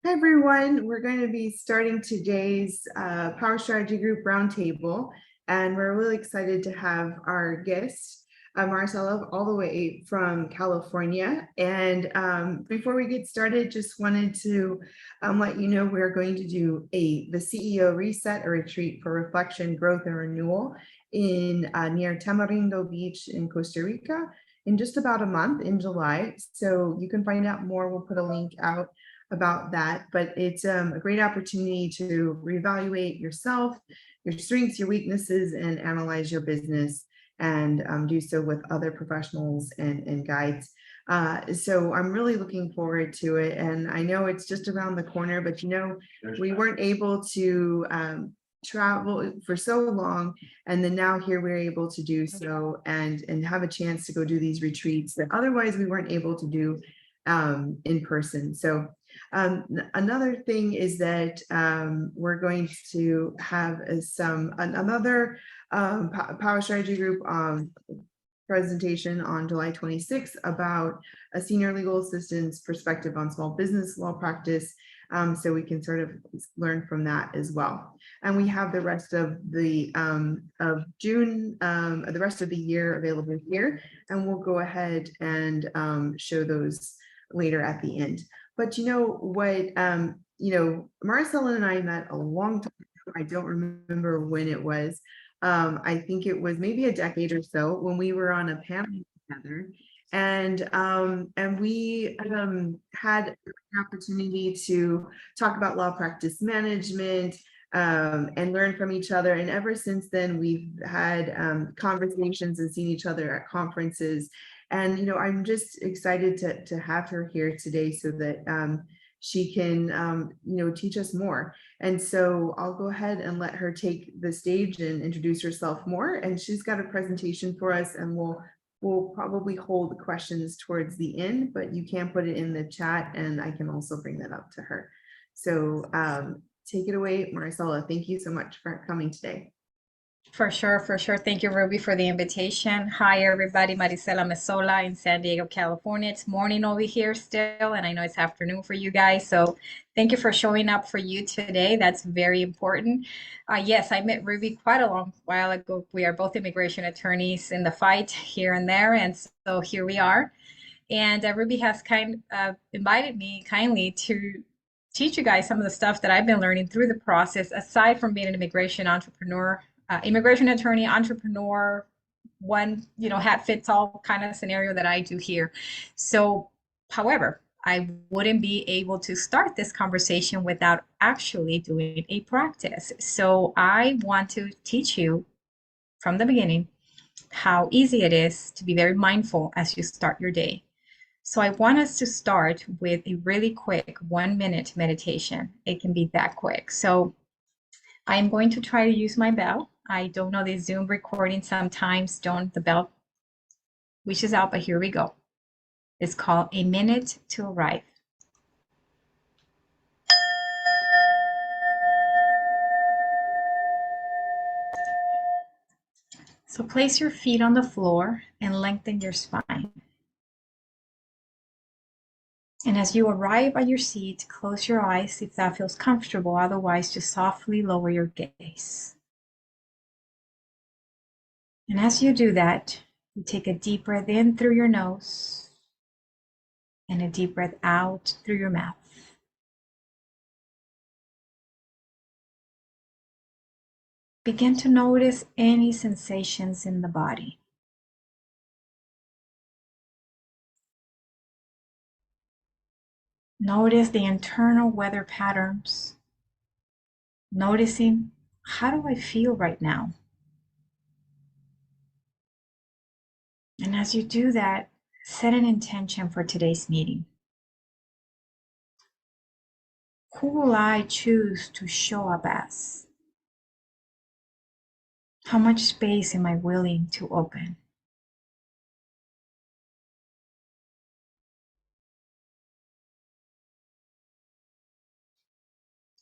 Hi, everyone. We're going to be starting today's Power Strategy Group Roundtable, and we're really excited to have our guest, Maricela, all the way from California. And before we get started, just wanted to let you know we're going to do the CEO Reset, a retreat for reflection, growth, and renewal in near Tamarindo Beach in Costa Rica in just about a month in July. So you can find out more. We'll put a link out about that, but it's a great opportunity to reevaluate yourself, your strengths, your weaknesses, and analyze your business, and do so with other professionals and guides. So I'm really looking forward to it, and I know it's just around the corner, but we weren't able to travel for so long, and then now here we're able to do so and have a chance to go do these retreats that otherwise we weren't able to do in person. So another thing is that we're going to have another Power Strategy Group presentation on July 26th about a senior legal assistant's perspective on small business law practice. So we can sort of learn from that as well. And we have the rest of the of June, the rest of the year available here, and we'll go ahead and show those later at the end. But you know what, Maricela and I met a long time ago. I don't remember when it was. I think it was maybe a decade or so when we were on a panel together. And we had an opportunity to talk about law practice management and learn from each other. And ever since then, we've had conversations and seen each other at conferences. And I'm just excited to have her here today so that she can teach us more. And so I'll go ahead and let her take the stage and introduce herself more. And she's got a presentation for us, and we'll probably hold the questions towards the end, but you can put it in the chat, and I can also bring that up to her. So take it away, Maricela. Thank you so much for coming today. For sure. Thank you, Ruby, for the invitation. Hi, everybody. Maricela Amezola in San Diego, California. It's morning over here still, and I know it's afternoon for you guys. So thank you for showing up for you today. That's very important. Yes, I met Ruby quite a long while ago. We are both immigration attorneys in the fight here and there, and so here we are. And Ruby has invited me kindly to teach you guys some of the stuff that I've been learning through the process, aside from being an immigration entrepreneur, immigration attorney, entrepreneur, one, hat fits all kind of scenario that I do here. So, however, I wouldn't be able to start this conversation without actually doing a practice. So I want to teach you from the beginning how easy it is to be very mindful as you start your day. So I want us to start with a really quick 1-minute meditation. It can be that quick. So I'm going to try to use my bell. I don't know, the Zoom recording sometimes the bell wishes out, but here we go. It's called A Minute to Arrive. So place your feet on the floor and lengthen your spine. And as you arrive at your seat, close your eyes if that feels comfortable. Otherwise, just softly lower your gaze. And as you do that, you take a deep breath in through your nose and a deep breath out through your mouth. Begin to notice any sensations in the body. Notice the internal weather patterns. Noticing, how do I feel right now? And as you do that, set an intention for today's meeting. Who will I choose to show up as? How much space am I willing to open?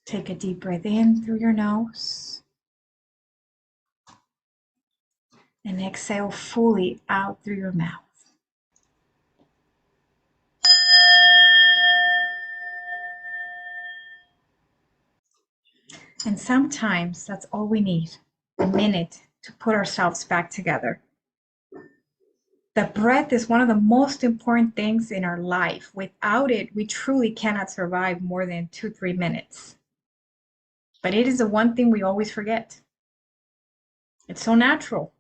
Take a deep breath in through your nose and exhale fully out through your mouth. And sometimes that's all we need, a minute to put ourselves back together. The breath is one of the most important things in our life. Without it, we truly cannot survive more than 2-3 minutes. But it is the one thing we always forget. It's so natural.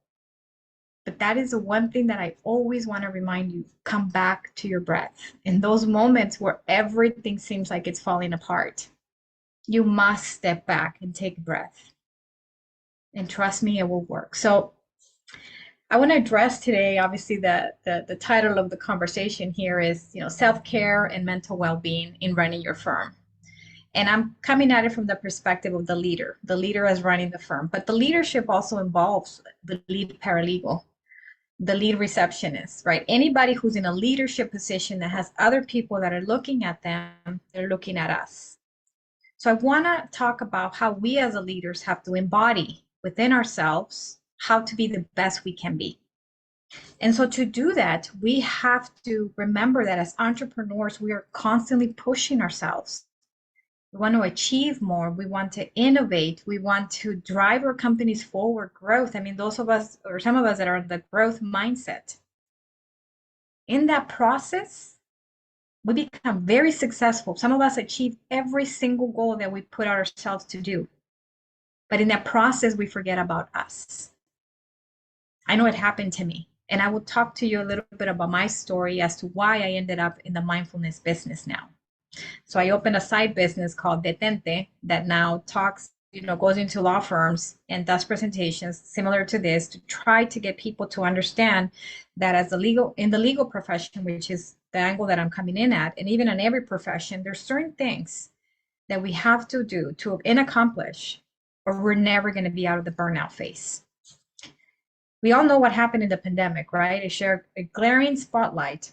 But that is the one thing that I always want to remind you. Come back to your breath. In those moments where everything seems like it's falling apart, you must step back and take a breath. And trust me, it will work. So I want to address today, obviously, the title of the conversation here is, self-care and mental well-being in running your firm. And I'm coming at it from the perspective of the leader as running the firm. But the leadership also involves the lead paralegal, the lead receptionist, right? Anybody who's in a leadership position that has other people that are looking at them, they're looking at us. So I want to talk about how we as leaders have to embody within ourselves how to be the best we can be. And so to do that, we have to remember that as entrepreneurs, we are constantly pushing ourselves. We want to achieve more. We want to innovate. We want to drive our companies forward, growth. I mean, those of us, or some of us that are in the growth mindset. In that process, we become very successful. Some of us achieve every single goal that we put ourselves to do. But in that process, we forget about us. I know it happened to me. And I will talk to you a little bit about my story as to why I ended up in the mindfulness business now. So I opened a side business called Detente that now talks, goes into law firms and does presentations similar to this to try to get people to understand that as in the legal profession, which is the angle that I'm coming in at, and even in every profession, there's certain things that we have to do to accomplish, or we're never going to be out of the burnout phase. We all know what happened in the pandemic, right? It shared a glaring spotlight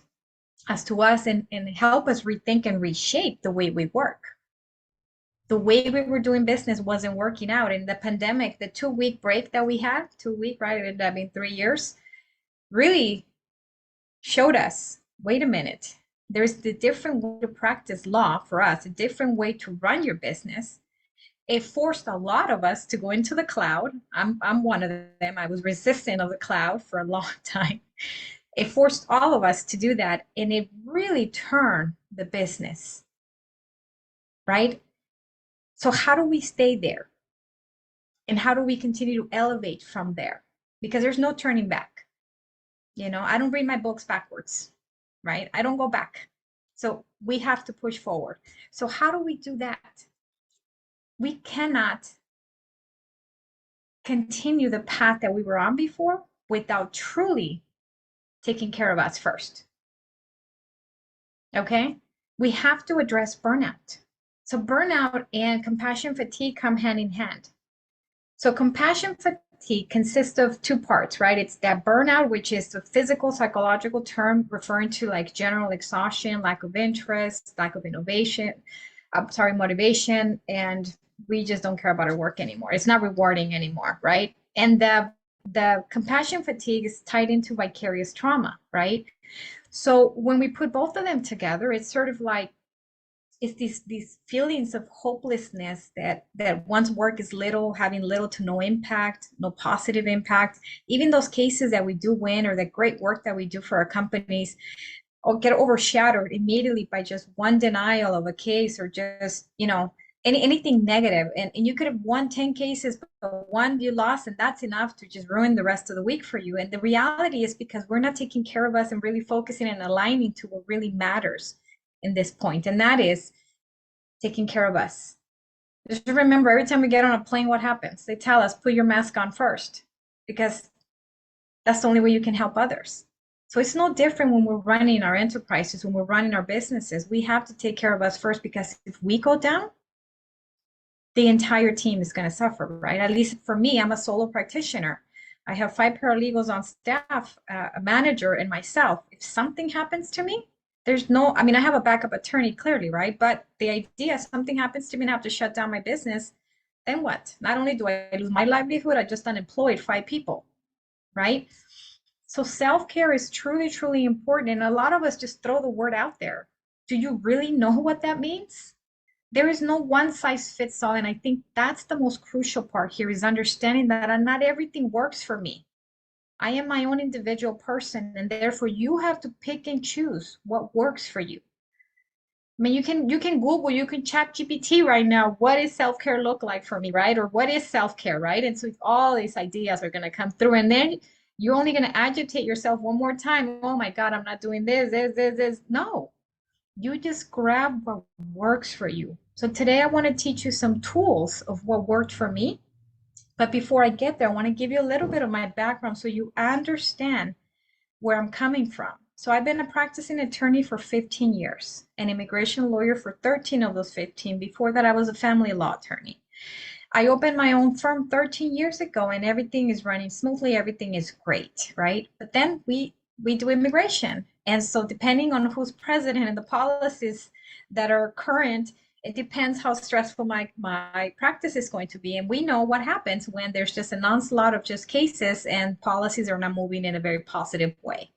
as to us and help us rethink and reshape the way we work. The way we were doing business wasn't working out. In the pandemic, the 2-week break that we had, 2 week, right? It ended up being 3 years, really showed us, wait a minute, there's the different way to practice law for us, a different way to run your business. It forced a lot of us to go into the cloud. I'm one of them. I was resistant of the cloud for a long time. It forced all of us to do that, and it really turned the business, right? So how do we stay there? And how do we continue to elevate from there? Because there's no turning back. I don't read my books backwards, right? I don't go back. So we have to push forward. So how do we do that? We cannot continue the path that we were on before without truly taking care of us first. Okay? We have to address burnout. So burnout and compassion fatigue come hand in hand. So compassion fatigue consists of 2 parts, right? It's that burnout, which is the physical, psychological term referring to like general exhaustion, lack of interest, lack of motivation, and we just don't care about our work anymore. It's not rewarding anymore, right? And the compassion fatigue is tied into vicarious trauma, right? So when we put both of them together, it's sort of like it's these feelings of hopelessness that one's work is having little to no impact, no positive impact. Even those cases that we do win or the great work that we do for our companies or get overshadowed immediately by just one denial of a case or just, anything negative. And you could have won 10 cases, but one you lost, and that's enough to just ruin the rest of the week for you. And the reality is because we're not taking care of us and really focusing and aligning to what really matters in this point, and that is taking care of us. Just remember, every time we get on a plane, what happens? They tell us, put your mask on first, because that's the only way you can help others. So it's no different when we're running our enterprises, when we're running our businesses. We have to take care of us first, because if we go down, the entire team is going to suffer, right? At least for me, I'm a solo practitioner. I have 5 paralegals on staff, a manager, and myself. If something happens to me, I have a backup attorney, clearly, right? But the idea, something happens to me and I have to shut down my business, then what? Not only do I lose my livelihood, I just unemployed 5 people, right? So self-care is truly, truly important. And a lot of us just throw the word out there. Do you really know what that means? there is no one size fits all. And I think that's the most crucial part here is understanding that not everything works for me. I am my own individual person, and therefore you have to pick and choose what works for you. I mean, you can Google, you can chat GPT right now. What does self-care look like for me, right? Or what is self-care, right? And so all these ideas are going to come through, and then you're only going to agitate yourself one more time. Oh my God, I'm not doing this. No, you just grab what works for you. So today I want to teach you some tools of what worked for me. But before I get there, I want to give you a little bit of my background so you understand where I'm coming from. So I've been a practicing attorney for 15 years, an immigration lawyer for 13 of those 15. Before that, I was a family law attorney. I opened my own firm 13 years ago and everything is running smoothly, everything is great, right? But then we do immigration. And so depending on who's president and the policies that are current, it depends how stressful my practice is going to be. And we know what happens when there's just an onslaught of just cases and policies are not moving in a very positive way.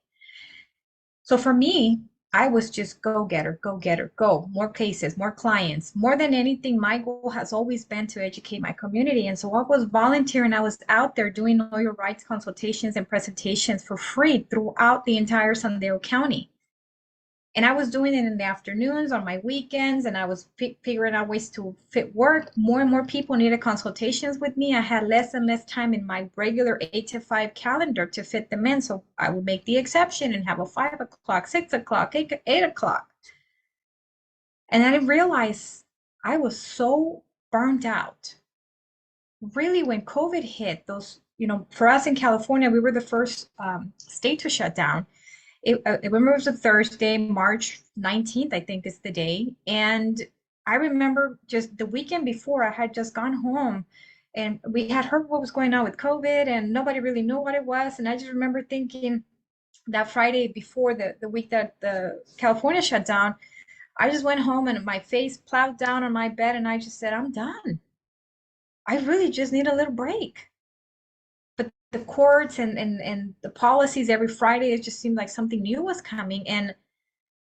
So for me, I was just go getter, go. More cases, more clients. More than anything, my goal has always been to educate my community. And so I was volunteering. I was out there doing all your rights consultations and presentations for free throughout the entire San Diego County. And I was doing it in the afternoons, on my weekends, and I was figuring out ways to fit work. More and more people needed consultations with me. I had less and less time in my regular 8 to 5 calendar to fit them in. So I would make the exception and have a 5 o'clock, 6 o'clock, 8 o'clock. And then I realized I was so burned out. Really, when COVID hit, those, for us in California, we were the first state to shut down. I remember it was a Thursday, March 19th, I think is the day. And I remember just the weekend before, I had just gone home and we had heard what was going on with COVID and nobody really knew what it was. And I just remember thinking that Friday before the week that the California shut down, I just went home and my face plowed down on my bed and I just said, I'm done. I really just need a little break. But the courts and the policies every Friday, it just seemed like something new was coming. And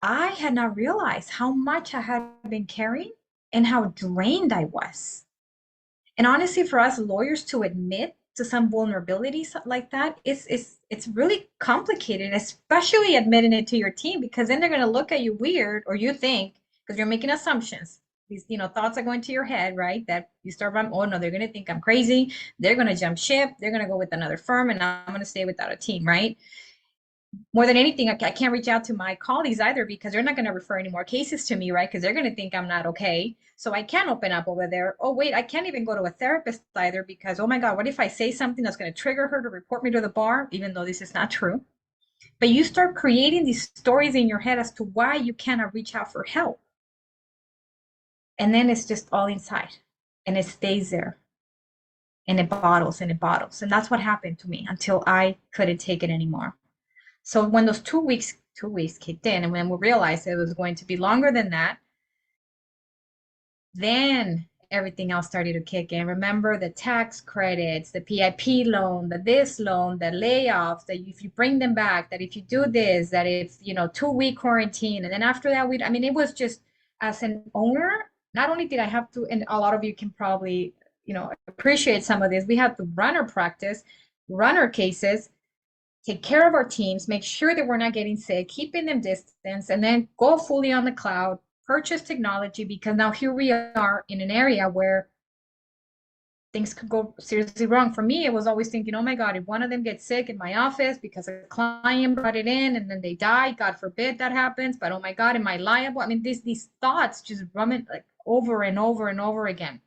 I had not realized how much I had been carrying and how drained I was. And honestly, for us lawyers to admit to some vulnerabilities like that, it's really complicated, especially admitting it to your team, because then they're going to look at you weird, or you think, because you're making assumptions. These, thoughts are going to your head, right? That you start from, oh no, they're going to think I'm crazy. They're going to jump ship. They're going to go with another firm, and I'm going to stay without a team, right? More than anything, I can't reach out to my colleagues either because they're not going to refer any more cases to me, right? Because they're going to think I'm not okay. So I can't open up over there. Oh, wait, I can't even go to a therapist either because, oh my God, what if I say something that's going to trigger her to report me to the bar, even though this is not true? But you start creating these stories in your head as to why you cannot reach out for help. And then it's just all inside and it stays there and it bottles and it bottles. And that's what happened to me until I couldn't take it anymore. So when those 2 weeks kicked in, and when we realized it was going to be longer than that, then everything else started to kick in. Remember the tax credits, the PIP loan, the this loan, the layoffs, that if you bring them back, that if you do this, that if, 2-week quarantine. And then after that, it was just, as an owner, not only did I have to, and a lot of you can probably, appreciate some of this, we had to run our practice, run our cases, take care of our teams, make sure that we're not getting sick, keeping them distance, and then go fully on the cloud, purchase technology, because now here we are in an area where things could go seriously wrong. For me, it was always thinking, oh my God, if one of them gets sick in my office because a client brought it in and then they die, God forbid that happens, but oh my God, am I liable? These thoughts just run like over and over and over again.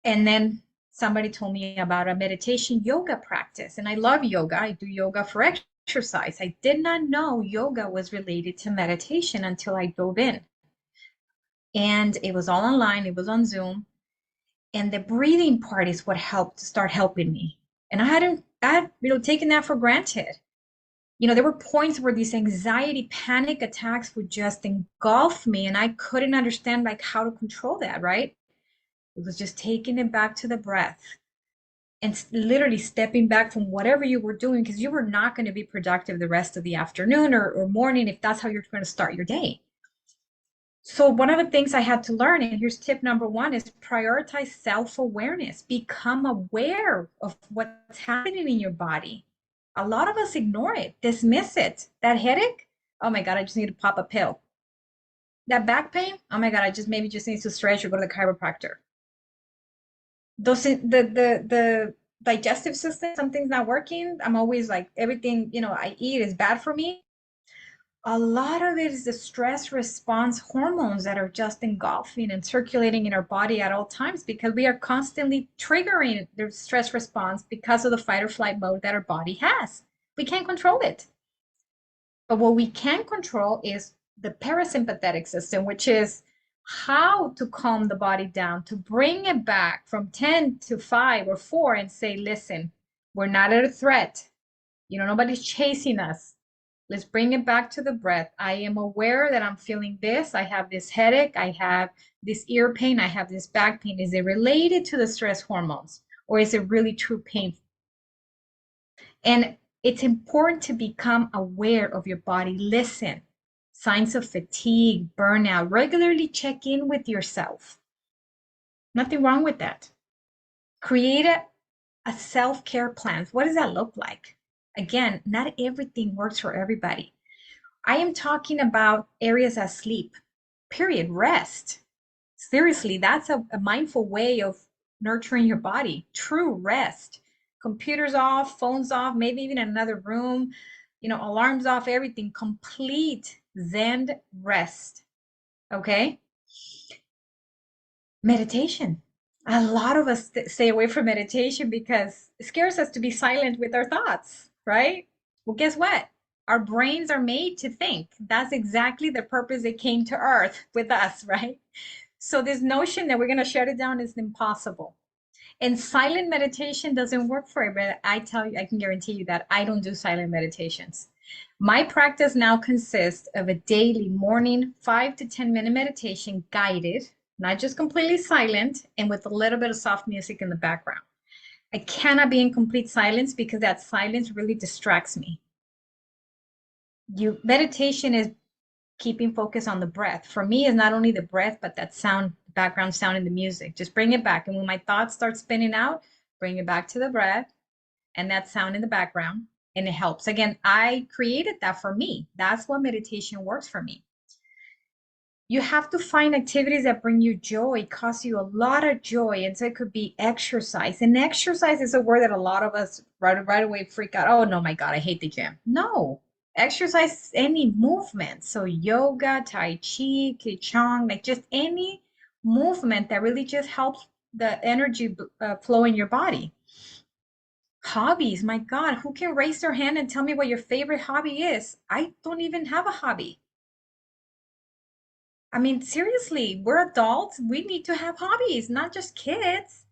And then somebody told me about a meditation yoga practice. And I love yoga. I do yoga for exercise. I did not know yoga was related to meditation until I dove in. And it was all online, it was on Zoom. And the breathing part is what helped start helping me. And I had taken that for granted. There were points where these anxiety, panic attacks would just engulf me, and I couldn't understand how to control that, right? It was just taking it back to the breath and literally stepping back from whatever you were doing, because you were not going to be productive the rest of the afternoon or morning if that's how you're going to start your day. So one of the things I had to learn, and here's tip number one, is prioritize self-awareness. Become aware of what's happening in your body. A lot of us ignore it, dismiss it. That headache, oh my God, I just need to pop a pill. That back pain, oh my God, I just maybe just need to stretch or go to the chiropractor. Those the digestive system, something's not working. I'm always like everything, I eat is bad for me. A lot of it is the stress response hormones that are just engulfing and circulating in our body at all times because we are constantly triggering the stress response because of the fight or flight mode that our body has. We can't control it. But what we can control is the parasympathetic system, which is how to calm the body down, to bring it back from 10 to 5 or 4 and say, listen, we're not at a threat. Nobody's chasing us. Let's bring it back to the breath. I am aware that I'm feeling this. I have this headache. I have this ear pain. I have this back pain. Is it related to the stress hormones or is it really true pain? And it's important to become aware of your body. Listen, signs of fatigue, burnout, regularly check in with yourself. Nothing wrong with that. Create a self-care plan. What does that look like? Again, not everything works for everybody. I am talking about areas as sleep, period, rest. Seriously, that's a mindful way of nurturing your body. True rest. Computers off, phones off, maybe even in another room, alarms off, everything. Complete Zen rest. Okay? Meditation. A lot of us stay away from meditation because it scares us to be silent with our thoughts, right? Well, guess what? Our brains are made to think. That's exactly the purpose they came to Earth with us, right? So this notion that we're going to shut it down is impossible. And silent meditation doesn't work for everybody. I tell you, I can guarantee you that I don't do silent meditations. My practice now consists of a daily morning 5 to 10 minute meditation, guided, not just completely silent, and with a little bit of soft music in the background. I cannot be in complete silence because that silence really distracts me. Meditation is keeping focus on the breath. For me, is not only the breath, but that sound, background sound in the music. Just bring it back. And when my thoughts start spinning out, bring it back to the breath and that sound in the background. And it helps. Again, I created that for me. That's what meditation works for me. You have to find activities that bring you joy, cause you a lot of joy. And so it could be exercise. And exercise is a word that a lot of us right away freak out. Oh, no, my God, I hate the gym. No, exercise, any movement. So yoga, Tai Chi, Qigong, like just any movement that really just helps the energy flow in your body. Hobbies, my God, who can raise their hand and tell me what your favorite hobby is? I don't even have a hobby. I mean, seriously, we're adults. We need to have hobbies, not just kids.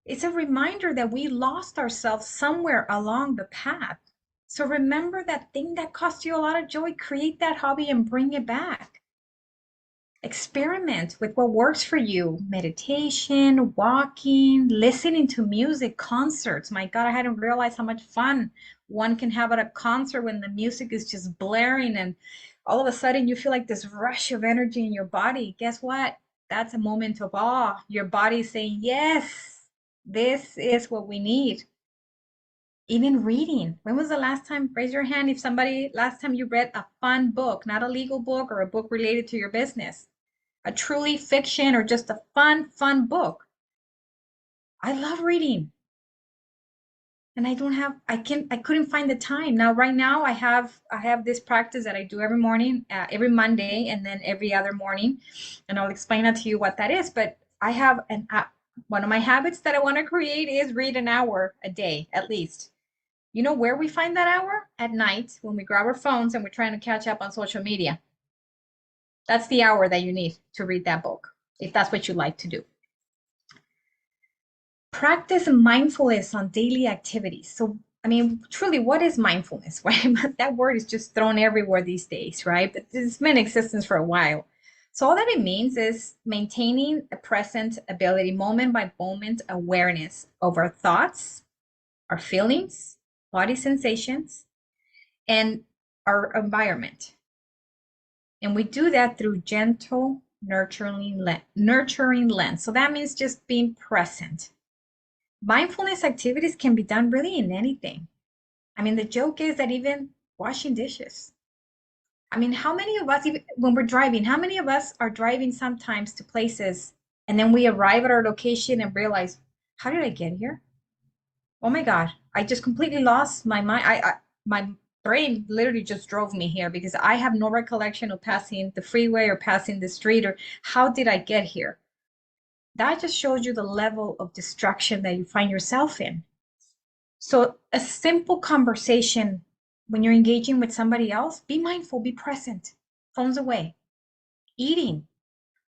It's a reminder that we lost ourselves somewhere along the path. So remember that thing that cost you a lot of joy, create that hobby and bring it back. Experiment with what works for you. Meditation, walking, listening to music, concerts. My God, I hadn't realized how much fun one can have at a concert when the music is just blaring and all of a sudden you feel like this rush of energy in your body. Guess what? That's a moment of awe. Your body is saying, yes, this is what we need. Even reading. When was the last time, raise your hand if last time you read a fun book, not a legal book or a book related to your business, a truly fiction or just a fun book. I love reading. And I couldn't find the time. Now, right now I have this practice that I do every morning, every Monday, and then every other morning. And I'll explain that to you what that is. But I have one of my habits that I want to create is read an hour a day, at least. You know where we find that hour? At night when we grab our phones and we're trying to catch up on social media. That's the hour that you need to read that book, if that's what you like to do. Practice mindfulness on daily activities. So, I mean, truly, what is mindfulness, right? That word is just thrown everywhere these days, right? But it's been in existence for a while. So all that it means is maintaining a present ability, moment by moment awareness of our thoughts, our feelings, body sensations, and our environment. And we do that through gentle, nurturing lens. So that means just being present. Mindfulness activities can be done really in anything. I mean, the joke is that even washing dishes. I mean, how many of us, even when we're driving, how many of us are driving sometimes to places and then we arrive at our location and realize, how did I get here? Oh my God, I just completely lost my mind. My brain literally just drove me here because I have no recollection of passing the freeway or passing the street or how did I get here? That just shows you the level of distraction that you find yourself in. So a simple conversation when you're engaging with somebody else, be mindful, be present, phones away, eating,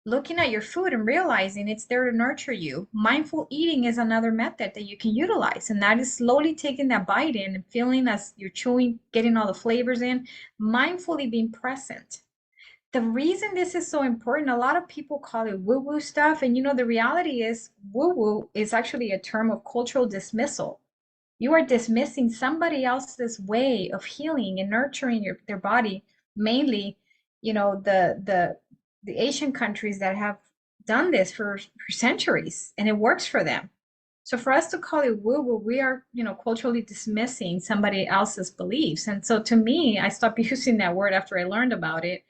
looking at your food and realizing it's there to nurture you. Mindful eating is another method that you can utilize, and that is slowly taking that bite in and feeling as you're chewing, getting all the flavors in, mindfully being present. The reason this is so important, a lot of people call it woo-woo stuff, and the reality is woo-woo is actually a term of cultural dismissal. You are dismissing somebody else's way of healing and nurturing their body, mainly, the Asian countries that have done this for centuries, and it works for them. So for us to call it woo-woo, we are, culturally dismissing somebody else's beliefs. And so to me, I stopped using that word after I learned about it.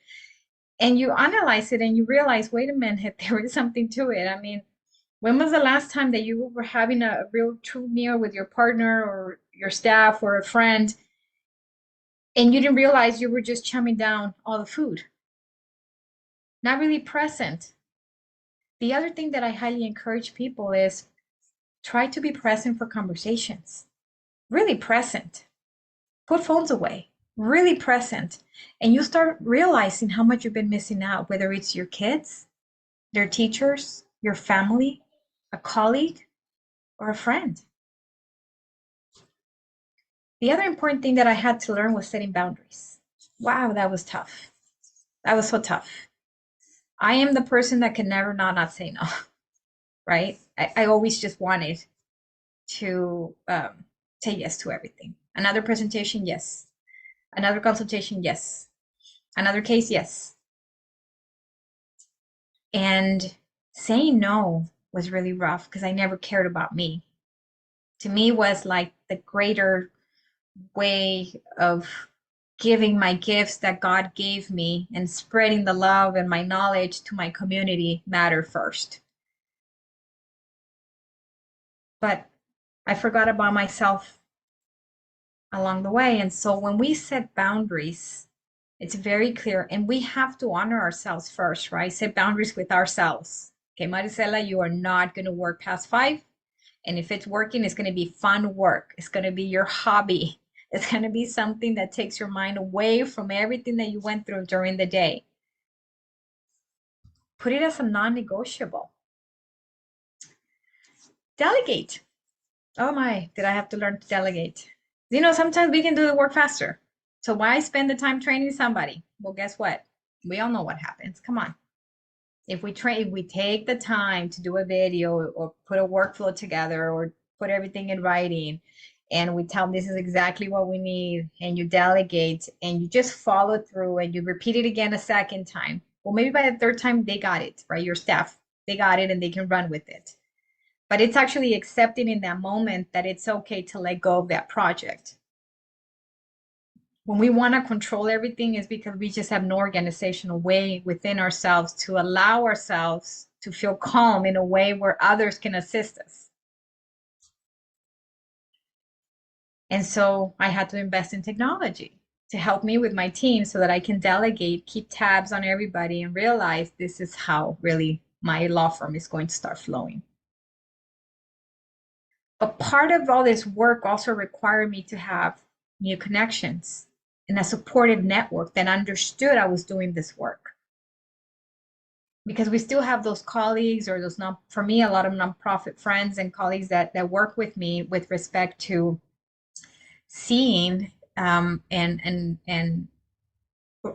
And you analyze it and you realize, wait a minute, there is something to it. I mean, when was the last time that you were having a real true meal with your partner or your staff or a friend and you didn't realize you were just chumming down all the food? Not really present. The other thing that I highly encourage people is try to be present for conversations. Really present. Put phones away. Really present. And you start realizing how much you've been missing out, whether it's your kids, their teachers, your family, a colleague, or a friend. The other important thing that I had to learn was setting boundaries. Wow, that was tough. That was so tough. I am the person that can never not say no, right? I always just wanted to say yes to everything. Another presentation, yes. Another consultation, yes. Another case, yes. And saying no was really rough because I never cared about me. To me was like the greater way of giving my gifts that God gave me and spreading the love and my knowledge to my community matter first. But I forgot about myself along the way. And so when we set boundaries, it's very clear. And we have to honor ourselves first, right? Set boundaries with ourselves. Okay, Maricela, you are not going to work past 5. And if it's working, it's going to be fun work. It's going to be your hobby. It's going to be something that takes your mind away from everything that you went through during the day. Put it as a non-negotiable. Delegate. Oh my, did I have to learn to delegate? Sometimes we can do the work faster. So why spend the time training somebody? Well, guess what? We all know what happens. Come on. If we take the time to do a video or put a workflow together or put everything in writing and we tell them this is exactly what we need and you delegate and you just follow through and you repeat it again a second time. Well, maybe by the third time they got it, right? Your staff, they got it and they can run with it. But it's actually accepting in that moment that it's okay to let go of that project. When we want to control everything is because we just have no organizational way within ourselves to allow ourselves to feel calm in a way where others can assist us. And so I had to invest in technology to help me with my team so that I can delegate, keep tabs on everybody, and realize this is how really my law firm is going to start flowing. But part of all this work also required me to have new connections and a supportive network that understood I was doing this work. Because we still have those colleagues or those, for me, a lot of nonprofit friends and colleagues that work with me with respect to seeing and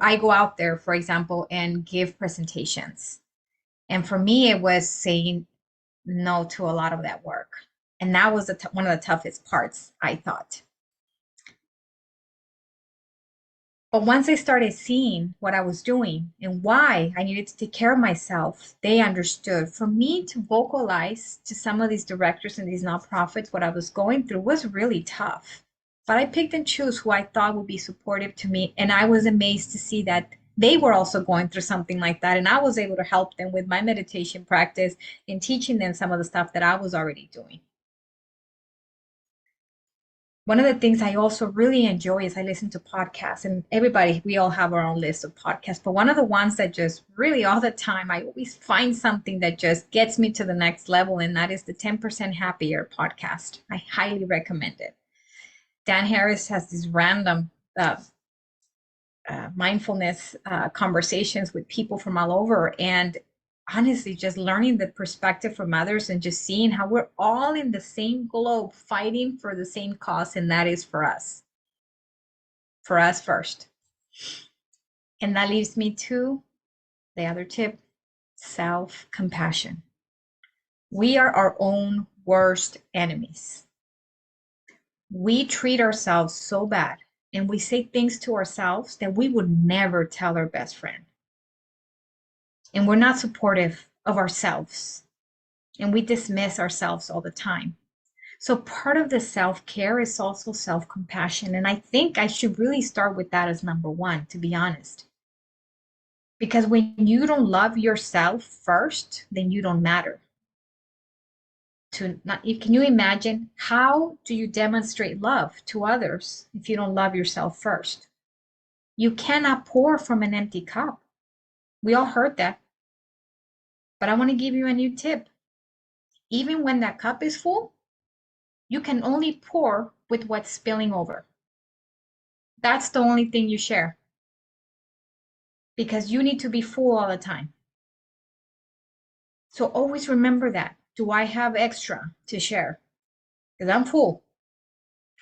I go out there, for example, and give presentations. And for me, it was saying no to a lot of that work. And that was one of the toughest parts, I thought. But once they started seeing what I was doing and why I needed to take care of myself, they understood. For me to vocalize to some of these directors and these nonprofits what I was going through was really tough. But I picked and chose who I thought would be supportive to me. And I was amazed to see that they were also going through something like that. And I was able to help them with my meditation practice and teaching them some of the stuff that I was already doing. One of the things I also really enjoy is I listen to podcasts, and everybody, we all have our own list of podcasts. But one of the ones that just really all the time, I always find something that just gets me to the next level, and that is the 10% Happier podcast. I highly recommend it. Dan Harris has these random mindfulness conversations with people from all over. And honestly, just learning the perspective from others and just seeing how we're all in the same globe fighting for the same cause, and that is for us first. And that leads me to the other tip, self-compassion. We are our own worst enemies. We treat ourselves so bad, and we say things to ourselves that we would never tell our best friend. And we're not supportive of ourselves, and we dismiss ourselves all the time. So part of the self-care is also self-compassion. And I think I should really start with that as number one, to be honest. Because when you don't love yourself first, then you don't matter. Can you imagine, how do you demonstrate love to others if you don't love yourself first? You cannot pour from an empty cup. We all heard that. But I want to give you a new tip. Even when that cup is full, you can only pour with what's spilling over. That's the only thing you share. Because you need to be full all the time. So always remember that. Do I have extra to share? Because I'm full.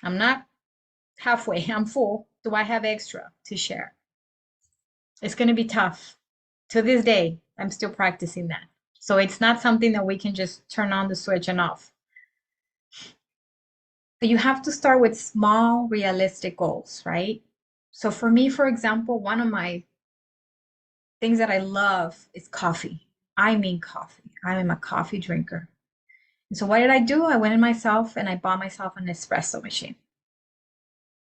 I'm not halfway, I'm full. Do I have extra to share? It's going to be tough. To this day, I'm still practicing that. So it's not something that we can just turn on the switch and off. But you have to start with small, realistic goals, right? So for me, for example, one of my things that I love is coffee. I mean coffee. I am a coffee drinker. And so what did I do? I went in myself and I bought myself an espresso machine.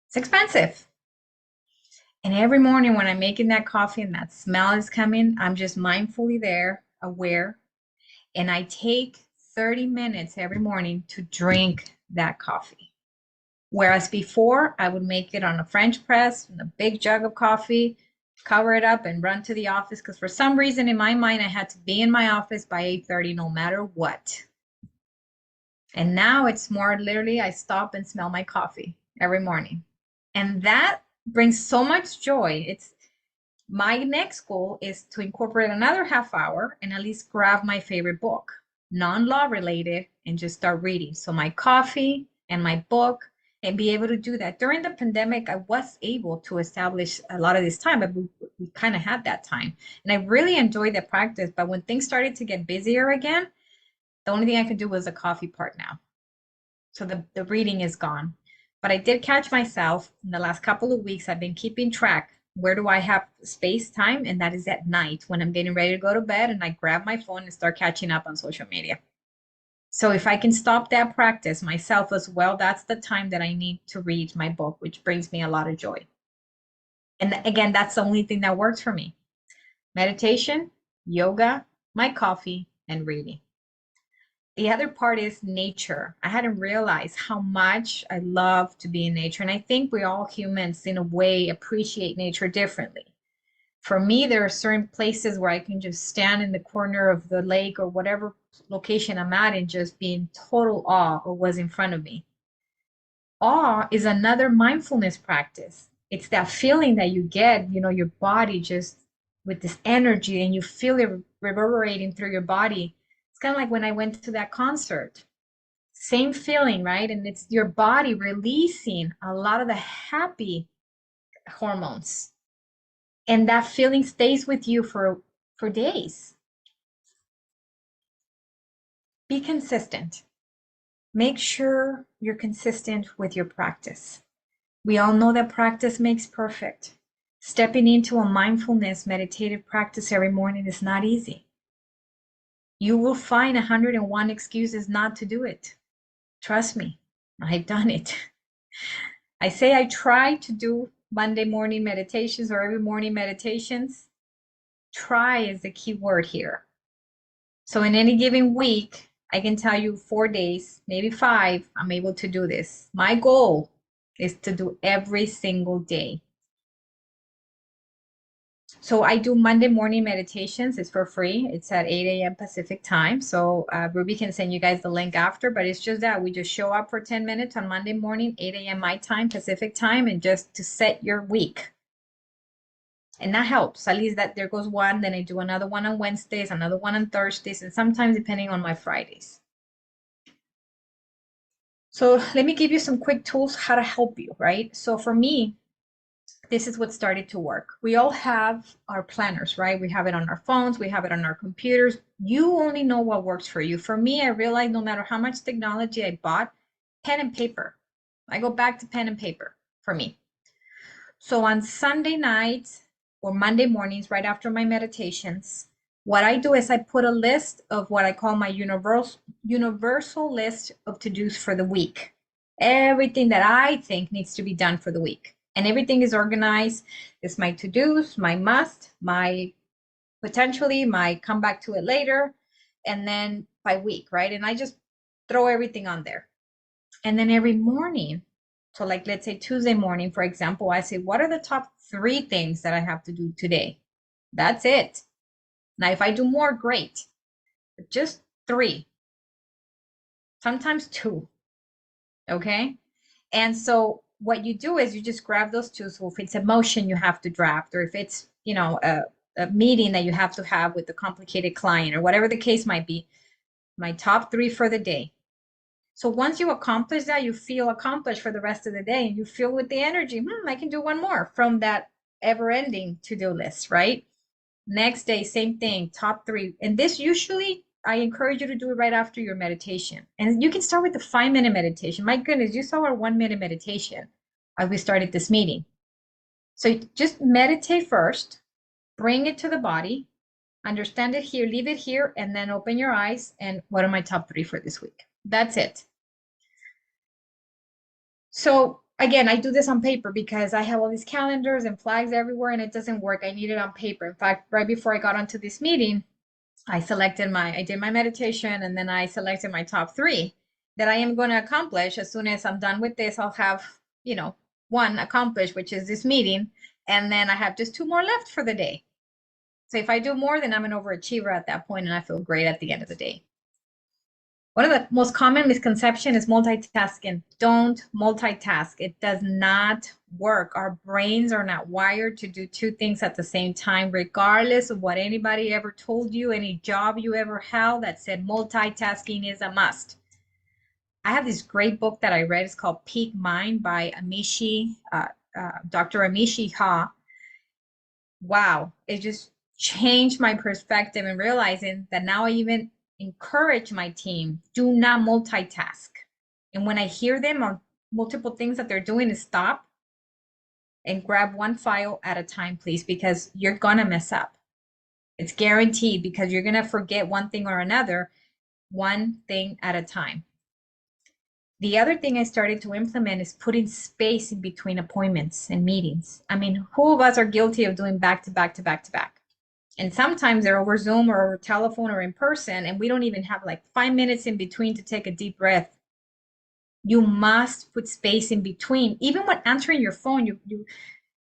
It's expensive. And every morning when I'm making that coffee and that smell is coming, I'm just mindfully there, aware. And I take 30 minutes every morning to drink that coffee. Whereas before, I would make it on a French press in a big jug of coffee, cover it up and run to the office, because for some reason in my mind, I had to be in my office by 8:30 no matter what. And now it's more literally, I stop and smell my coffee every morning. And that brings so much joy. It's my next goal is to incorporate another half hour and at least grab my favorite book, non-law related, and just start reading. So my coffee and my book, and be able to do that. During the pandemic, I was able to establish a lot of this time, but we kind of had that time. And I really enjoyed that practice. But when things started to get busier again, the only thing I could do was the coffee part now. So the reading is gone. But I did catch myself in the last couple of weeks. I've been keeping track. Where do I have space time? And that is at night when I'm getting ready to go to bed and I grab my phone and start catching up on social media. So if I can stop that practice myself as well, that's the time that I need to read my book, which brings me a lot of joy. And again, that's the only thing that works for me. Meditation, yoga, my coffee, and reading. The other part is nature. I hadn't realized how much I love to be in nature. And I think we all humans, in a way, appreciate nature differently. For me, there are certain places where I can just stand in the corner of the lake or whatever location I'm at and just be in total awe of what's in front of me. Awe is another mindfulness practice. It's that feeling that you get, your body just with this energy and you feel it reverberating through your body. It's kind of like when I went to that concert. Same feeling, right? And it's your body releasing a lot of the happy hormones. And that feeling stays with you for days. Be consistent. Make sure you're consistent with your practice. We all know that practice makes perfect. Stepping into a mindfulness meditative practice every morning is not easy. You will find 101 excuses not to do it. Trust me, I've done it. I say I try to do Monday morning meditations or every morning meditations. Try is the key word here. So in any given week, I can tell you 4 days, maybe 5, I'm able to do this. My goal is to do every single day. So I do Monday morning meditations. It's for free. It's at 8 a.m. Pacific time. So Ruby can send you guys the link after, but it's just that we just show up for 10 minutes on Monday morning, 8 a.m. my time, Pacific time, and just to set your week. And that helps. At least that there goes one. Then I do another one on Wednesdays, another one on Thursdays, and sometimes depending on my Fridays. So let me give you some quick tools how to help you, right? So for me, this is what started to work. We all have our planners, right? We have it on our phones, we have it on our computers. You only know what works for you. For me, I realized no matter how much technology I bought, pen and paper. I go back to pen and paper for me. So on Sunday nights or Monday mornings, right after my meditations, what I do is I put a list of what I call my universal list of to-dos for the week. Everything that I think needs to be done for the week. And everything is organized. It's my to-dos, my must, my potentially, my come back to it later, and then by week, right? And I just throw everything on there. And then every morning, so like let's say Tuesday morning, for example, I say, what are the top 3 things that I have to do today? That's it. Now, if I do more, great. But just 3, sometimes 2. Okay. And so what you do is you just grab those 2. So if it's a motion you have to draft, or if it's, a meeting that you have to have with a complicated client, or whatever the case might be, my top 3 for the day. So once you accomplish that, you feel accomplished for the rest of the day, and you feel with the energy, I can do one more from that ever-ending to-do list, right? Next day, same thing, top 3. And this usually, I encourage you to do it right after your meditation. And you can start with the 5-minute meditation. My goodness, you saw our 1-minute meditation as we started this meeting. So just meditate first, bring it to the body, understand it here, leave it here, and then open your eyes. And what are my top 3 for this week? That's it. So again, I do this on paper because I have all these calendars and flags everywhere, and it doesn't work. I need it on paper. In fact, right before I got onto this meeting, I did my meditation, and then I selected my top 3 that I am going to accomplish. As soon as I'm done with this, I'll have, 1 accomplished, which is this meeting. And then I have just 2 more left for the day. So if I do more, then I'm an overachiever at that point, and I feel great at the end of the day. One of the most common misconceptions is multitasking. Don't multitask. It does not work. Our brains are not wired to do 2 things at the same time, regardless of what anybody ever told you, any job you ever held that said multitasking is a must. I have this great book that I read. It's called Peak Mind by Dr. Amishi Ha. Wow, it just changed my perspective and realizing that now I even encourage my team, do not multitask. And when I hear them on multiple things that they're doing, is stop and grab 1 file at a time, please, because you're going to mess up. It's guaranteed, because you're going to forget one thing or another, 1 thing at a time. The other thing I started to implement is putting space in between appointments and meetings. I mean, who of us are guilty of doing back to back to back to back? And sometimes they're over Zoom or over telephone or in person, and we don't even have like 5 minutes in between to take a deep breath. You must put space in between. Even when answering your phone, you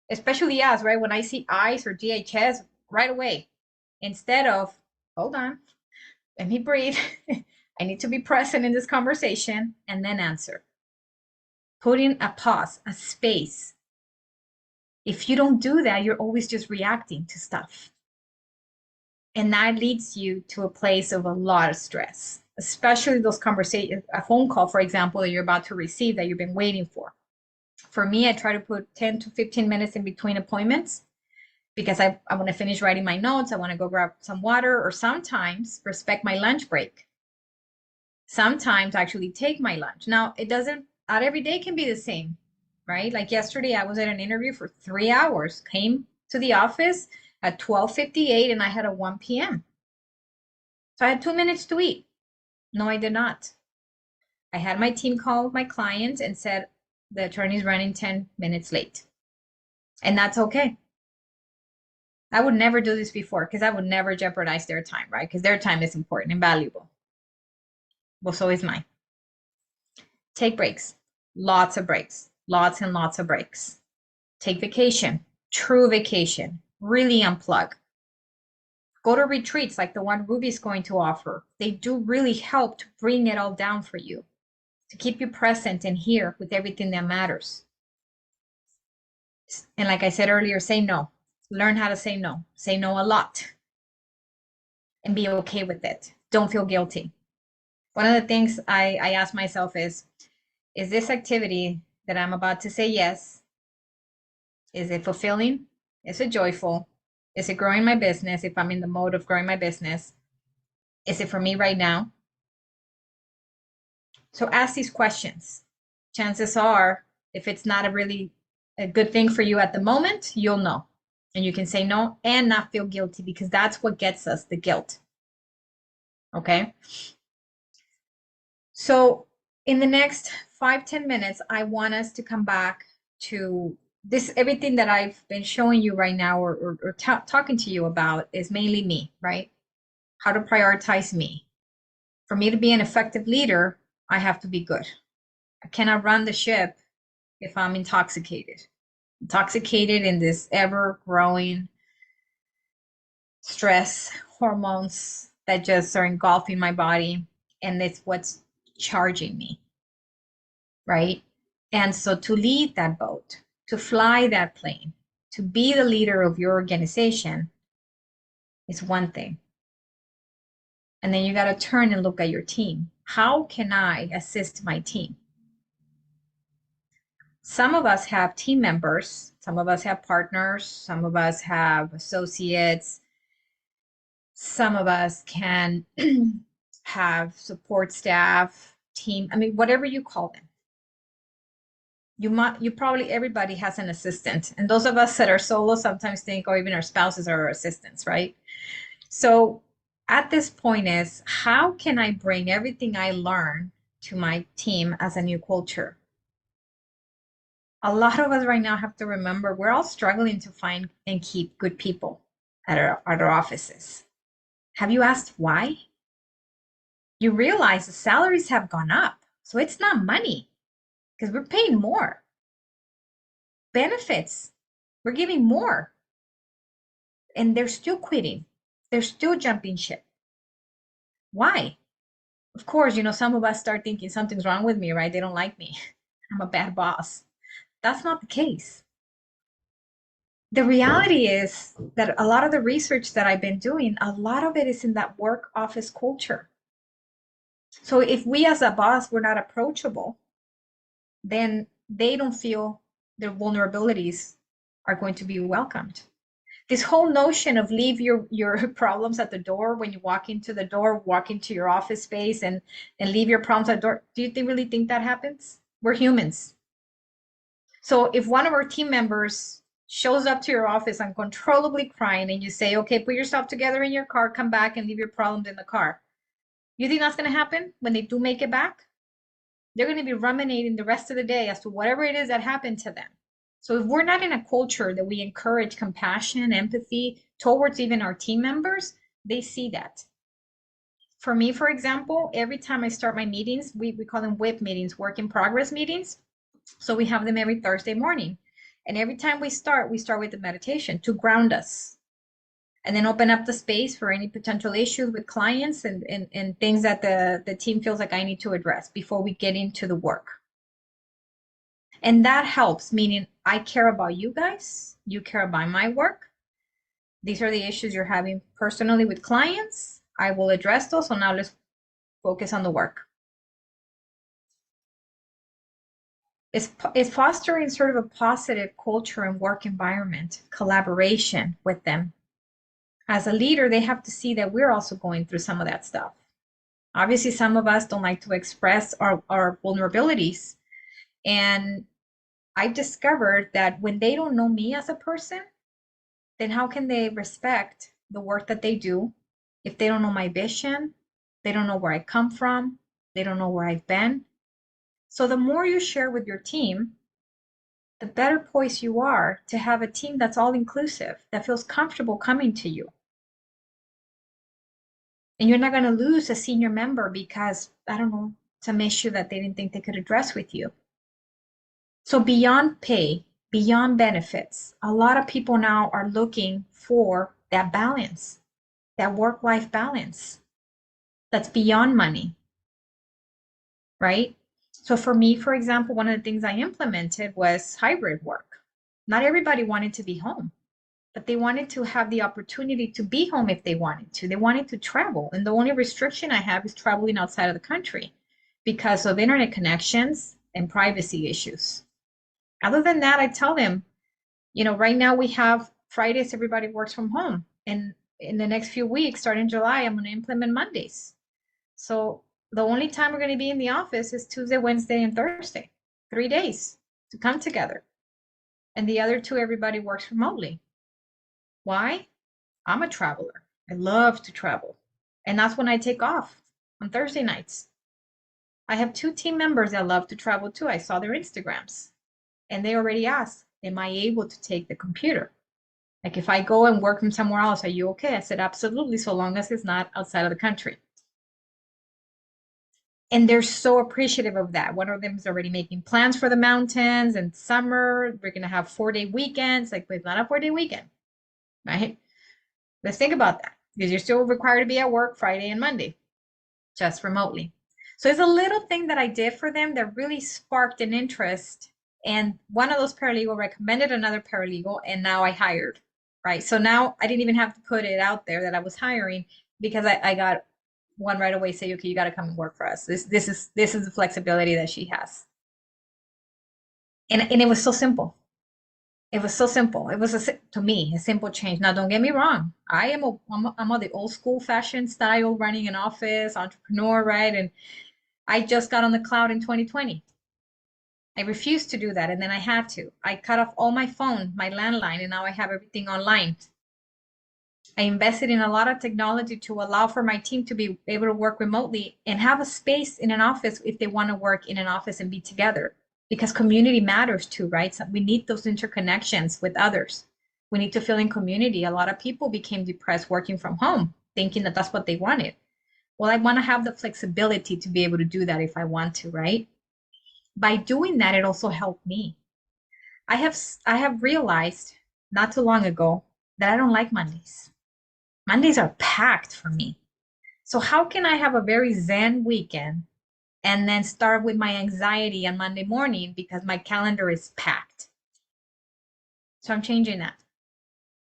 especially us, right? When I see ICE or DHS, right away, instead of, hold on, let me breathe. I need to be present in this conversation, and then answer. Putting a pause, a space. If you don't do that, you're always just reacting to stuff. And that leads you to a place of a lot of stress, especially those conversations, a phone call, for example, that you're about to receive that you've been waiting for. For me, I try to put 10 to 15 minutes in between appointments, because I want to finish writing my notes. I want to go grab some water, or sometimes respect my lunch break. Sometimes actually take my lunch. Now, not every day can be the same, right? Like yesterday, I was at an interview for 3 hours, came to the office at 12:58 and I had a 1 p.m. So I had 2 minutes to eat. No, I did not. I had my team call my client and said, the attorney's running 10 minutes late. And that's okay. I would never do this before because I would never jeopardize their time, right? Because their time is important and valuable. Well, so is mine. Take breaks, lots of breaks, lots and lots of breaks. Take vacation, true vacation, really unplug. Go to retreats like the one Ruby's going to offer. They do really help to bring it all down for you, to keep you present and here with everything that matters. And like I said earlier, say no. Learn how to say no. Say no a lot and be okay with it. Don't feel guilty. One of the things I ask myself is this activity that I'm about to say yes, is it fulfilling? Is it joyful? Is it growing my business if I'm in the mode of growing my business? Is it for me right now? So ask these questions. Chances are, if it's not a good thing for you at the moment, you'll know. And you can say no and not feel guilty because that's what gets us, the guilt. Okay? So in the next 5-10 minutes, I want us to come back to this. Everything that I've been showing you right now or talking to you about is mainly me, right? How to prioritize me. For me to be an effective leader, I have to be good. I cannot run the ship if I'm intoxicated. Intoxicated in this ever-growing stress hormones that just are engulfing my body, and it's what's charging me, right? And so to lead that boat, to fly that plane, to be the leader of your organization is one thing. And then you got to turn and look at your team. How can I assist my team? Some of us have team members, some of us have partners, some of us have associates, some of us can have support staff, team, I mean, whatever you call them. You probably, everybody has an assistant. And those of us that are solo sometimes think, or even our spouses are our assistants, right? So at this point is, how can I bring everything I learn to my team as a new culture? A lot of us right now have to remember we're all struggling to find and keep good people at our offices. Have you asked why? You realize the salaries have gone up. So it's not money because we're paying more. Benefits, we're giving more. And they're still quitting. They're still jumping ship. Why? Of course, some of us start thinking something's wrong with me, right? They don't like me. I'm a bad boss. That's not the case. The reality is that a lot of the research that I've been doing, a lot of it is in that work office culture. So if we as a boss, we're not approachable, then they don't feel their vulnerabilities are going to be welcomed. This whole notion of leave your problems at the door when you walk into the door, walk into your office space and leave your problems at the door. Do you really think that happens? We're humans. So if one of our team members shows up to your office uncontrollably crying and you say, okay, put yourself together in your car, come back and leave your problems in the car. You think that's going to happen when they do make it back? They're going to be ruminating the rest of the day as to whatever it is that happened to them. So if we're not in a culture that we encourage compassion, empathy towards even our team members, they see that. For me, for example, every time I start my meetings, we call them WIP meetings, work in progress meetings. So we have them every Thursday morning. And every time we start with the meditation to ground us. And then open up the space for any potential issues with clients and things that the team feels like I need to address before we get into the work. And that helps, meaning I care about you guys, you care about my work. These are the issues you're having personally with clients. I will address those. So now let's focus on the work. It's fostering sort of a positive culture and work environment, collaboration with them. As a leader, they have to see that we're also going through some of that stuff. Obviously, some of us don't like to express our vulnerabilities. And I discovered that when they don't know me as a person, then how can they respect the work that they do if they don't know my vision, they don't know where I come from, they don't know where I've been? So the more you share with your team, the better poised you are to have a team that's all inclusive, that feels comfortable coming to you. And you're not going to lose a senior member because, I don't know, some issue that they didn't think they could address with you. So beyond pay, beyond benefits, a lot of people now are looking for that balance, that work-life balance that's beyond money, right? So for me, for example, one of the things I implemented was hybrid work. Not everybody wanted to be home, but they wanted to have the opportunity to be home if they wanted to. They wanted to travel. And the only restriction I have is traveling outside of the country because of internet connections and privacy issues. Other than that, I tell them, right now we have Fridays, everybody works from home. And in the next few weeks, starting July, I'm going to implement Mondays. So the only time we're going to be in the office is Tuesday, Wednesday, and Thursday, 3 days to come together. And the other two, everybody works remotely. Why? I'm a traveler. I love to travel. And that's when I take off on Thursday nights. I have 2 team members that love to travel too. I saw their Instagrams and they already asked, am I able to take the computer? Like if I go and work from somewhere else, are you okay? I said, absolutely, so long as it's not outside of the country. And they're so appreciative of that. One of them is already making plans for the mountains and summer. We're going to have 4-day weekends. Like, it's not a 4-day weekend, right? Let's think about that because you're still required to be at work Friday and Monday, just remotely. So it's a little thing that I did for them that really sparked an interest. And one of those paralegal recommended another paralegal, and now I hired, right? So now I didn't even have to put it out there that I was hiring because I got one right away say, okay, you got to come and work for us. This is the flexibility that she has. And it was so simple. It was so simple. It was to me a simple change. Now, don't get me wrong. I'm the old school fashion style, running an office, entrepreneur, right? And I just got on the cloud in 2020. I refused to do that, and then I had to. I cut off all my phone, my landline, and now I have everything online. I invested in a lot of technology to allow for my team to be able to work remotely and have a space in an office if they want to work in an office and be together. Because community matters too, right? So we need those interconnections with others. We need to feel in community. A lot of people became depressed working from home, thinking that that's what they wanted. Well, I want to have the flexibility to be able to do that if I want to, right? By doing that, it also helped me. I have realized not too long ago that I don't like Mondays. Mondays are packed for me. So how can I have a very zen weekend and then start with my anxiety on Monday morning because my calendar is packed? So I'm changing that.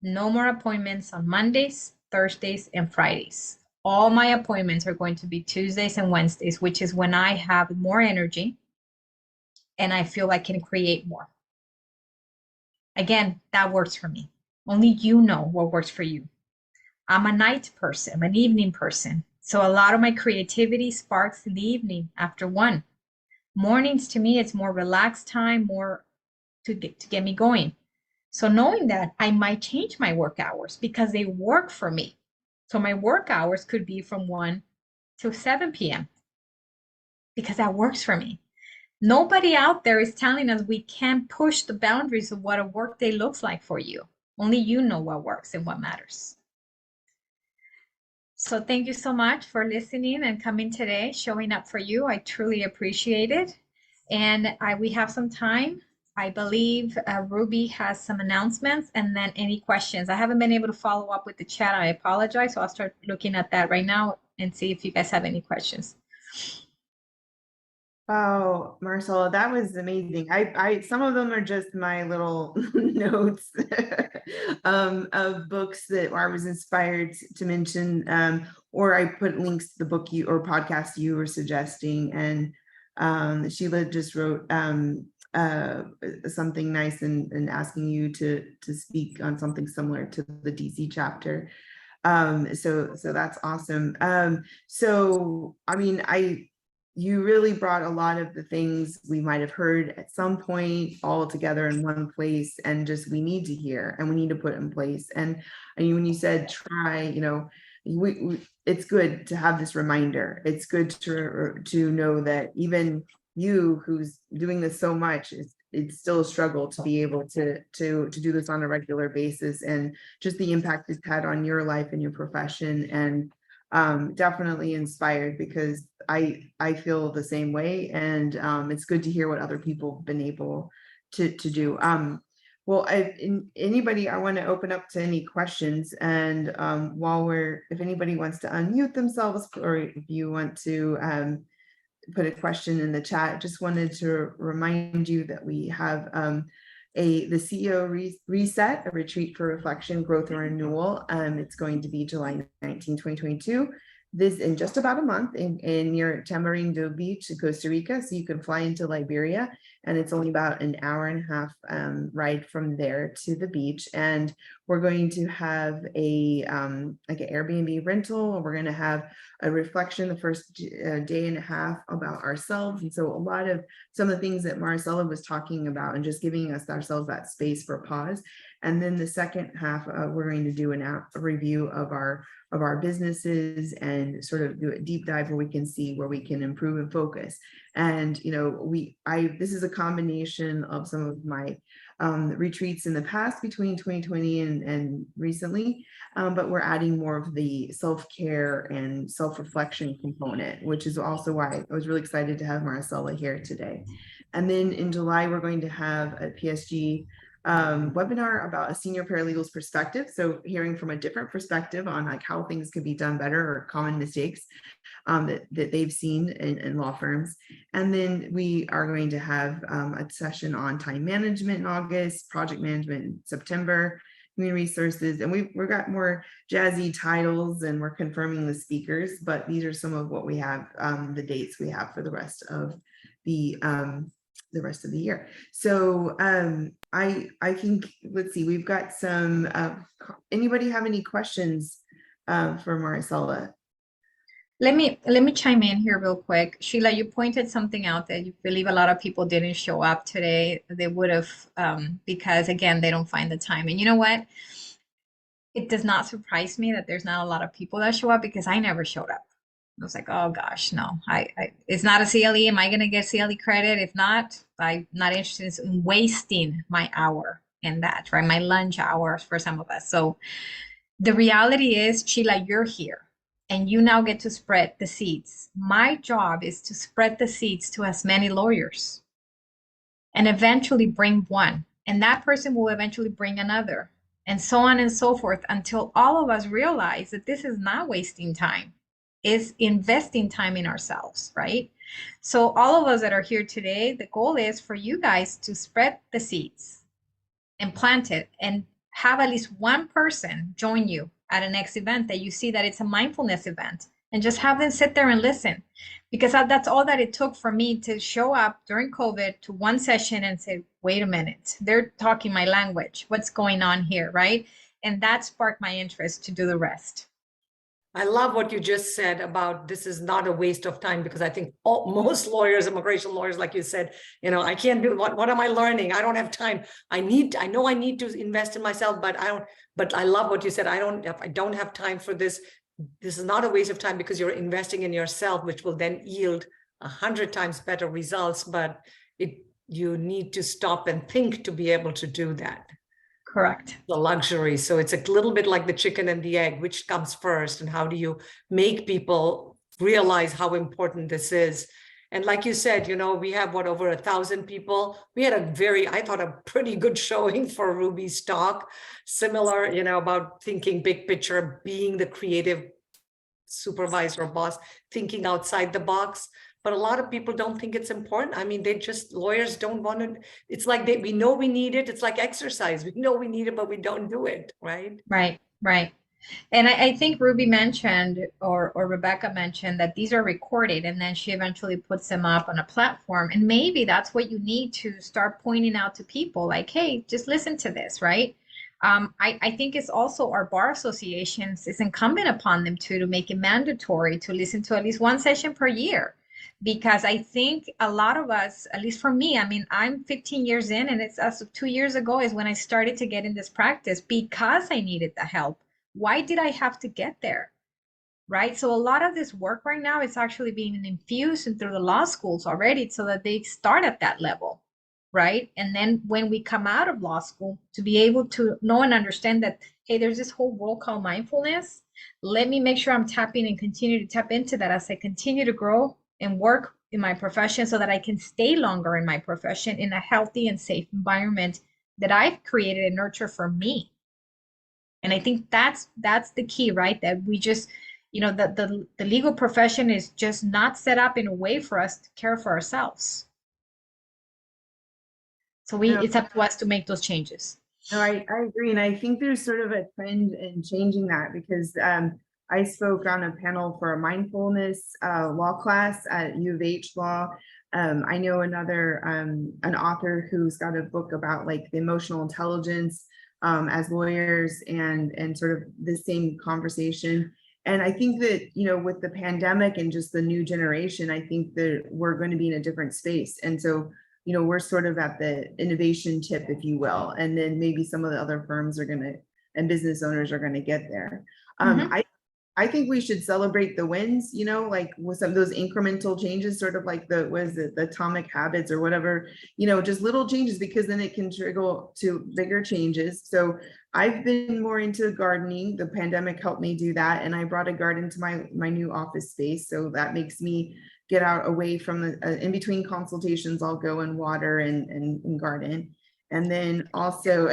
No more appointments on Mondays, Thursdays, and Fridays. All my appointments are going to be Tuesdays and Wednesdays, which is when I have more energy and I feel I can create more. Again, that works for me. Only you know what works for you. I'm a night person, I'm an evening person. So a lot of my creativity sparks in the evening after 1. Mornings to me, it's more relaxed time, more to get me going. So knowing that, I might change my work hours because they work for me. So my work hours could be from 1 to 7 p.m. because that works for me. Nobody out there is telling us we can't push the boundaries of what a workday looks like for you. Only you know what works and what matters. So thank you so much for listening and coming today, showing up for you. I truly appreciate it. And we have some time. I believe Ruby has some announcements and then any questions. I haven't been able to follow up with the chat. I apologize. So I'll start looking at that right now and see if you guys have any questions. Wow, Marcela, that was amazing. I some of them are just my little notes of books that I was inspired to mention, or I put links to the book you or podcast you were suggesting, and Sheila just wrote something nice and asking you to speak on something similar to the DC chapter. So that's awesome. So I mean, you really brought a lot of the things we might have heard at some point all together in one place, and just we need to hear and we need to put in place. And when you said try, it's good to have this reminder. It's good to know that even you who's doing this so much, it's still a struggle to be able to do this on a regular basis, and just the impact it's had on your life and your profession. And definitely inspired, because I feel the same way, and it's good to hear what other people have been able to do. Well, anybody, I want to open up to any questions, and if anybody wants to unmute themselves, or if you want to put a question in the chat, just wanted to remind you that we have the CEO Reset, a retreat for reflection, growth, and renewal. It's going to be July 19, 2022. This in just about a month near Tamarindo Beach, Costa Rica. So you can fly into Liberia, and it's only about an hour and a half ride from there to the beach. And we're going to have like an Airbnb rental. We're going to have a reflection the first day and a half about ourselves. And so a lot of some of the things that Maricela was talking about, and just giving ourselves that space for pause. And then the second half, we're going to do a review of our businesses, and sort of do a deep dive where we can see where we can improve and focus. And this is a combination of some of my retreats in the past between 2020 and recently, but we're adding more of the self-care and self-reflection component, which is also why I was really excited to have Maricela here today. And then in July, we're going to have a PSG webinar about a senior paralegal's perspective. So hearing from a different perspective on like how things could be done better, or common mistakes that they've seen in law firms. And then we are going to have a session on time management in August, project management in September, human resources, and we've got more jazzy titles, and we're confirming the speakers, but these are some of what we have, the dates we have for the rest of the year. So I think, let's see, we've got some, anybody have any questions for Maricela? Let me chime in here real quick. Sheila, you pointed something out that you believe a lot of people didn't show up today. They would have, because again, they don't find the time. And you know what? It does not surprise me that there's not a lot of people that show up, because I never showed up. I was like, oh gosh, no, it's not a CLE. Am I going to get CLE credit? If not, I'm not interested in wasting my hour in that, right? My lunch hours for some of us. So the reality is, Sheila, you're here, and you now get to spread the seeds. My job is to spread the seeds to as many lawyers, and eventually bring one, and that person will eventually bring another, and so on and so forth, until all of us realize that this is not wasting time. Is investing time in ourselves, right? So all of us that are here today, the goal is for you guys to spread the seeds and plant it, and have at least one person join you at a next event that you see that it's a mindfulness event, and just have them sit there and listen. Because that's all that it took for me to show up during COVID to one session and say, wait a minute, they're talking my language. What's going on here, right? And that sparked my interest to do the rest. I love what you just said about this is not a waste of time, because I think most lawyers, immigration lawyers, like you said, I can't do what am I learning? I don't have time. I know I need to invest in myself, but I love what you said. I don't have time for this. This is not a waste of time, because you're investing in yourself, which will then yield 100 times better results. But you need to stop and think to be able to do that. Correct. The luxury. So it's a little bit like the chicken and the egg, which comes first, and how do you make people realize how important this is? And like you said, we have over 1,000 people. We had I thought a pretty good showing for Ruby's talk, similar, about thinking big picture, being the creative supervisor or boss, thinking outside the box. But a lot of people don't think it's important. I mean, lawyers don't want to, it's like we know we need it. It's like exercise. We know we need it, but we don't do it, right? Right. And I think Ruby mentioned, or Rebecca mentioned, that these are recorded, and then she eventually puts them up on a platform. And maybe that's what you need to start pointing out to people, like, hey, just listen to this, right? I think it's also our bar associations, it's incumbent upon them to make it mandatory to listen to at least one session per year. because I think a lot of us, at least for me, I mean, I'm 15 years in, and it's as of 2 years ago is when I started to get in this practice because I needed the help. Why did I have to get there? Right? So a lot of this work right now is actually being infused into the law schools already so that they start at that level, right? And then when we come out of law school, to be able to know and understand that, hey, there's this whole world called mindfulness. Let me make sure I'm tapping and continue to tap into that as I continue to grow and work in my profession so that I can stay longer in my profession in a healthy and safe environment that I've created and nurtured for me. And I think that's the key, right? That we just, the legal profession is just not set up in a way for us to care for ourselves. So No, it's up to us to make those changes. no, I agree. And I think there's sort of a trend in changing that because I spoke on a panel for a mindfulness law class at U of H Law. I know another, an author who's got a book about like the emotional intelligence as lawyers and sort of the same conversation. And I think that, with the pandemic and just the new generation, I think that we're going to be in a different space. And so, we're sort of at the innovation tip, if you will, and then maybe some of the other firms are going to, and business owners are going to get there. I think we should celebrate the wins, like with some of those incremental changes, sort of like the Atomic Habits or whatever, just little changes, because then it can trigger to bigger changes. So I've been more into gardening. The pandemic helped me do that. And I brought a garden to my new office space. So that makes me get out away from the, in between consultations, I'll go and water and garden. And then also,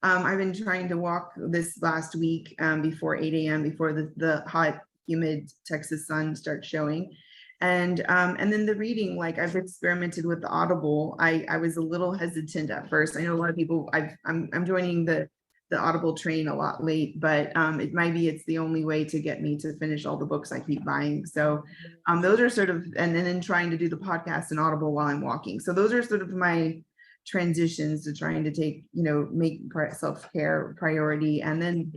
I've been trying to walk this last week before 8 a.m. before the hot, humid Texas sun starts showing. And then the reading, like I've experimented with the Audible. I was a little hesitant at first. I know a lot of people, I'm joining the Audible train a lot late, but it might be it's the only way to get me to finish all the books I keep buying. So those are sort of, and then trying to do the podcast and Audible while I'm walking. So those are sort of my transitions to trying to take, make self-care priority. And then,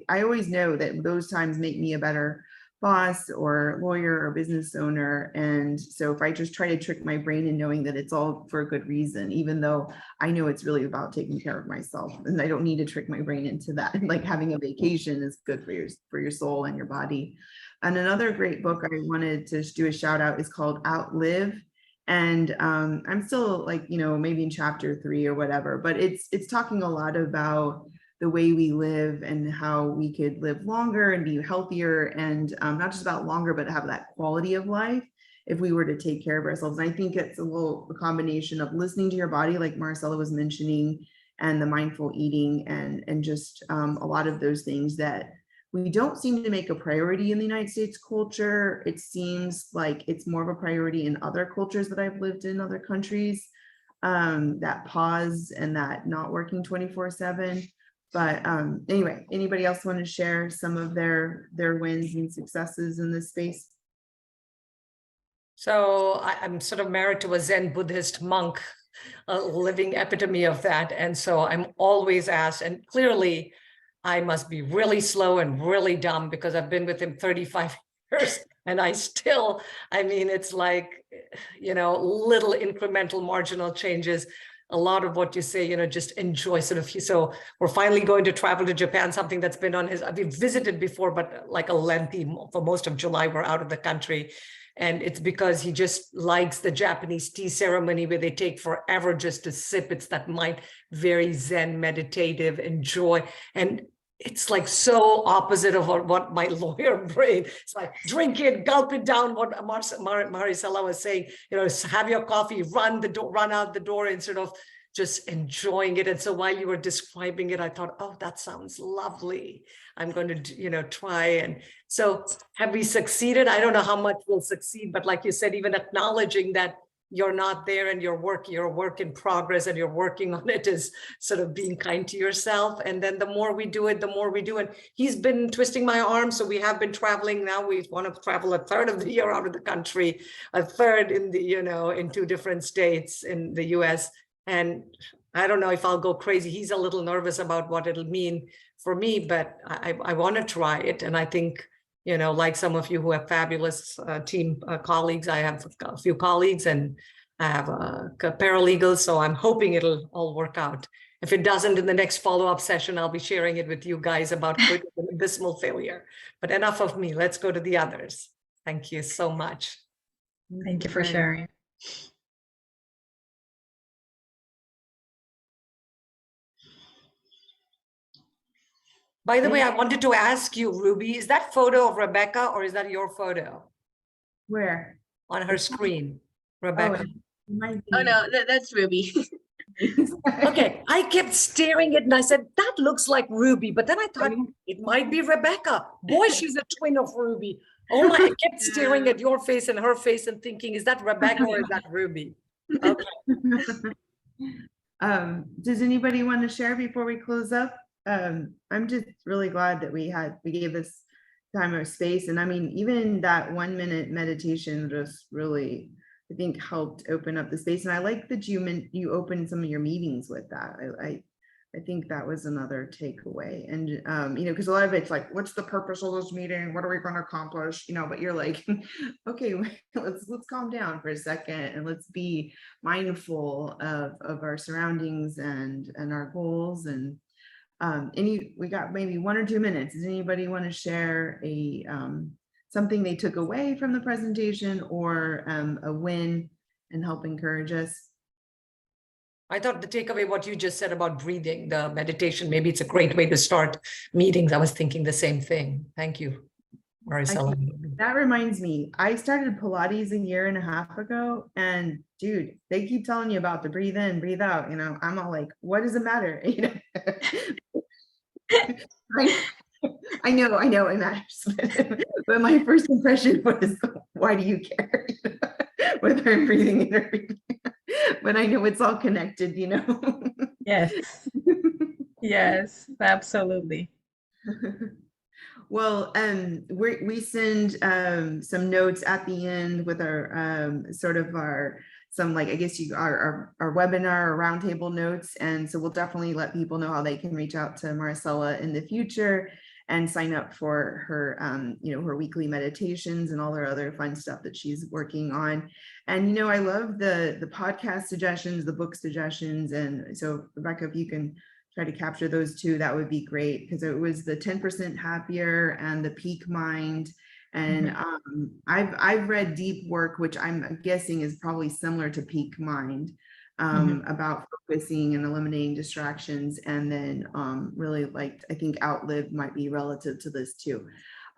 I always know that those times make me a better boss or lawyer or business owner. And so if I just try to trick my brain in knowing that it's all for a good reason, even though I know it's really about taking care of myself, and I don't need to trick my brain into that. Like having a vacation is good for your soul and your body. And another great book I wanted to do a shout out is called Outlive. And I'm still like, maybe in chapter 3 or whatever, but it's talking a lot about the way we live and how we could live longer and be healthier, and not just about longer, but have that quality of life if we were to take care of ourselves. And I think it's a combination of listening to your body, like Maricela was mentioning, and the mindful eating and just a lot of those things that we don't seem to make a priority in the United States culture. It seems like it's more of a priority in other cultures that I've lived in other countries, that pause and that not working 24/7. But anyway, anybody else want to share some of their wins and successes in this space? So I'm sort of married to a Zen Buddhist monk, a living epitome of that. And so I'm always asked, and clearly I must be really slow and really dumb because I've been with him 35 years and it's like, little incremental marginal changes. A lot of what you say, just enjoy sort of. So we're finally going to travel to Japan, something that's been on we've visited before, but like a lengthy, for most of July, we're out of the country. And it's because he just likes the Japanese tea ceremony where they take forever just to sip. It's that very Zen, meditative, enjoy. And it's like so opposite of what my lawyer brain, it's like, drink it, gulp it down. What Maricela was saying, have your coffee, run out the door instead of just enjoying it. And so while you were describing it, I thought, oh, that sounds lovely. I'm going to, try. And so have we succeeded? I don't know how much we'll succeed, but like you said, even acknowledging that you're not there and you're a work in progress and you're working on it is sort of being kind to yourself. And then the more we do it, the more we do. And he's been twisting my arm. So we have been traveling. Now we want to travel a third of the year out of the country, a third in the, in 2 different states in the US. And I don't know if I'll go crazy. He's a little nervous about what it'll mean for me, but I want to try it. And I think, you know, like some of you who have fabulous team colleagues. I have a few colleagues and I have paralegals, so I'm hoping it'll all work out. If it doesn't, in the next follow-up session, I'll be sharing it with you guys about critical and abysmal failure. But enough of me. Let's go to the others. Thank you so much. Thank you for sharing. By the way, I wanted to ask you, Ruby, is that photo of Rebecca or is that your photo? Where? On her screen, Oh, Rebecca. it might be. Oh no, that's Ruby. Okay, I kept staring at it and I said, that looks like Ruby, but then I thought it might be Rebecca. Boy, she's a twin of Ruby. Oh my, I kept staring at your face and her face and thinking, is that Rebecca or is that Ruby? Okay. Does anybody want to share before we close up? I'm just really glad that we gave this time of space. And I mean, even that 1 minute meditation just really, I think, helped open up the space. And I like that you opened some of your meetings with that. I think that was another takeaway. And you know, because a lot of it's like, what's the purpose of this meeting? What are we going to accomplish? You know, but you're like, okay, let's calm down for a second and let's be mindful of our surroundings and our goals. And we got maybe 1 or 2 minutes. Does anybody want to share a something they took away from the presentation or a win and help encourage us? I thought the takeaway, what you just said about breathing, the meditation, maybe it's a great way to start meetings. I was thinking the same thing. Thank you, Maricela. That reminds me, I started Pilates 1.5 years ago, and dude, they keep telling you about the breathe in, breathe out. You know, I'm all like, what does it matter? You know, I know it matters, but my first impression was, why do you care whether I'm breathing in or breathing out? But I know it's all connected, you know. Yes. Yes, absolutely. Well, we send some notes at the end with our sort of some, like, I guess our webinar or roundtable notes, and so we'll definitely let people know how they can reach out to Maricela in the future and sign up for her you know, her weekly meditations and all her other fun stuff that she's working on. And you know, I love the podcast suggestions, the book suggestions, and so Rebecca, if you can try to capture those two, that would be great, because it was the 10% Happier and the Peak Mind. And I've read Deep Work, which I'm guessing is probably similar to Peak Mind, about focusing and eliminating distractions. And then really liked, I think Outlive might be relative to this too.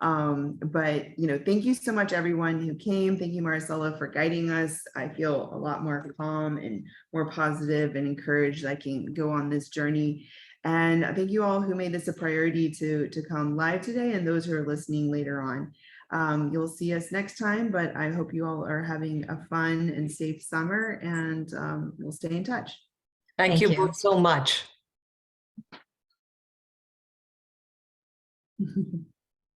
But you know, thank you so much everyone who came. Thank you, Maricela, for guiding us. I feel a lot more calm and more positive and encouraged I can go on this journey. And thank you all who made this a priority to come live today, and those who are listening later on. You'll see us next time, but I hope you all are having a fun and safe summer, and we'll stay in touch. Thank you both so much.